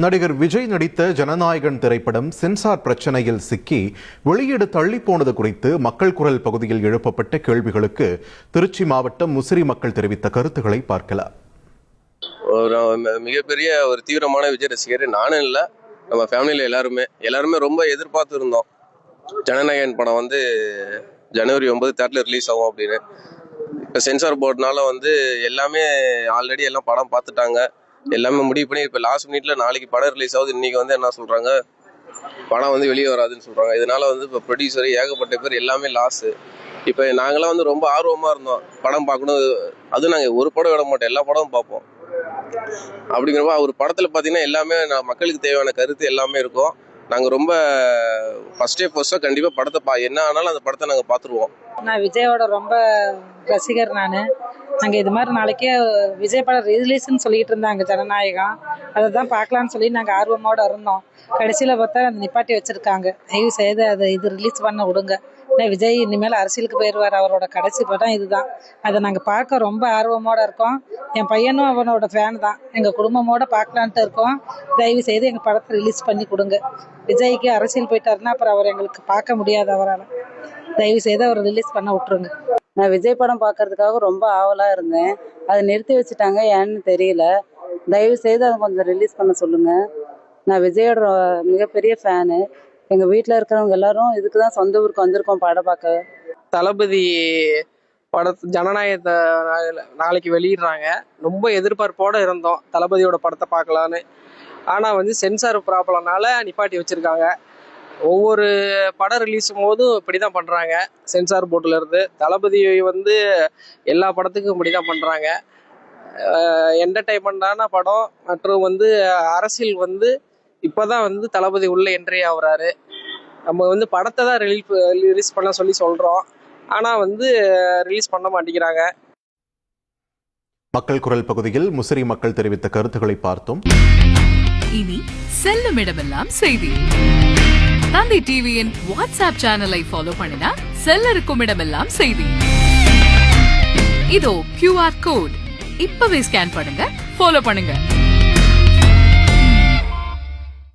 நடிகர் விஜய் நடித்த ஜனநாயகன் திரைப்படம் சென்சார் பிரச்சனையில் சிக்கி வெளியீடு தள்ளி போனது குறித்து மக்கள் குரல் பகுதியில் எழுப்பப்பட்ட கேள்விகளுக்கு திருச்சி மாவட்டம் முசிறி மக்கள் தெரிவித்த கருத்துக்களை பார்க்கலாம். மிகப்பெரிய ஒரு தீவிரமான விஜய் ரசிகர் நானும் இல்லை, நம்ம ஃபேமிலியில் எல்லாருமே ரொம்ப எதிர்பார்த்து இருந்தோம். ஜனநாயகன் படம் வந்து ஜனவரி 9 தேட்டரில் ரிலீஸ் ஆகும் அப்படின்னு. இப்போ சென்சார் போர்டுனால வந்து எல்லாமே ஆல்ரெடி எல்லாம் படம் பார்த்துட்டாங்க, எல்லாமே முடிவு பண்ணி இப்போ லாஸ்ட் மினிட்ல நாளைக்கு படம் ரிலீஸ் ஆகுது. இன்னைக்கு வந்து என்ன சொல்றாங்க, படம் வந்து வெளியே வராதுன்னு சொல்றாங்க. இதனால வந்து இப்போ ப்ரொடியூசர் ஏகப்பட்ட பேர் எல்லாமே லாஸ். இப்போ நாங்களாம் வந்து ரொம்ப ஆர்வமா இருந்தோம் படம் பார்க்கணும். அதுவும் நாங்கள் ஒரு படம் விட மாட்டோம், எல்லா படமும் பார்ப்போம். அப்படிங்கிறப்ப ஒரு படத்துல பார்த்தீங்கன்னா எல்லாமே மக்களுக்கு தேவையான கருத்து எல்லாமே இருக்கும். நாங்கள் ரொம்ப ஃபர்ஸ்டா கண்டிப்பாக படத்தை என்ன ஆனாலும் அந்த படத்தை நாங்கள் பார்த்துருவோம். நான் விஜயோட ரொம்ப ரசிகர். நாங்கள் இது மாதிரி நாளைக்கே விஜய் படம் ரிலீஸ்ன்னு சொல்லிட்டு இருந்தாங்க ஜனநாயகம், அதை தான் பார்க்கலான்னு சொல்லி நாங்கள் ஆர்வமோட இருந்தோம். கடைசியில் பார்த்தா அதை நிப்பாட்டி வச்சிருக்காங்க. தயவு செய்து அதை இது ரிலீஸ் பண்ண விடுங்க. விஜய் இனிமேல் அரசியலுக்கு போயிடுவார், அவரோட கடைசி படம் இதுதான். அதை நாங்கள் பார்க்க ரொம்ப ஆர்வமோட இருக்கோம். என் பையனும் அவனோட ஃபேன் தான், எங்கள் குடும்பமோட பார்க்கலான்ட்டு இருக்கோம். தயவு செய்து எங்கள் படத்தை ரிலீஸ் பண்ணி கொடுங்க. விஜய்க்கு அரசியல் போயிட்டாருன்னா அப்புறம் அவர் எங்களுக்கு பார்க்க முடியாது. அவரால் தயவு செய்து அவர் ரிலீஸ் பண்ண விட்டுருங்க. நான் விஜய் படம் பார்க்கறதுக்காக ரொம்ப ஆவலாக இருந்தேன், அதை நிறுத்தி வச்சுட்டாங்க, ஏன்னு தெரியல. தயவு செய்து அதை கொஞ்சம் ரிலீஸ் பண்ண சொல்லுங்க. நான் விஜயோட மிகப்பெரிய ஃபேனு. எங்கள் வீட்டில் இருக்கிறவங்க எல்லாரும் இதுக்கு தான் சொந்த ஊருக்கு வந்திருக்கோம் படம் பார்க்க. தளபதி ஜனநாயகத்தை நாளைக்கு வெளியிடுறாங்க. ரொம்ப எதிர்பார்ப்போடு இருந்தோம் தளபதியோட படத்தை பார்க்கலான்னு. ஆனால் வந்து சென்சார் ப்ராப்ளம்னால நிப்பாட்டி வச்சுருக்காங்க. ஒவ்வொரு படம் ரிலீஸும் போதும் இப்படி தான் பண்ணுறாங்க. சென்சார் போர்டில் இருந்து தளபதி வந்து எல்லா படத்துக்கும் இப்படி தான் பண்ணுறாங்க. என்டர்டைன்மெண்ட்டான படம் மற்றும் வந்து அரசியல் வந்து இப்போ தான் வந்து தளபதி உள்ள என்ட்ரி ஆகுறாரு. நம்ம வந்து படத்தை தான் ரிலீஸ் பண்ண சொல்கிறோம், ஆனால் வந்து ரிலீஸ் பண்ண மாட்டேங்கிறாங்க. மக்கள் குரல் பகுதியில் முசிறி மக்கள் தெரிவித்த கருத்துக்களை பார்த்தோம். இனி செல்லும் இடமெல்லாம் செய்தி. தந்தை டிவியின் வாட்ஸ்அப் சேனலை ஃபாலோ பண்ணினா செல்லருக்கும் இடமெல்லாம் செய்தி. இதோ QR கோட் இப்பவே ஸ்கேன் பண்ணுங்க, ஃபாலோ பண்ணுங்க.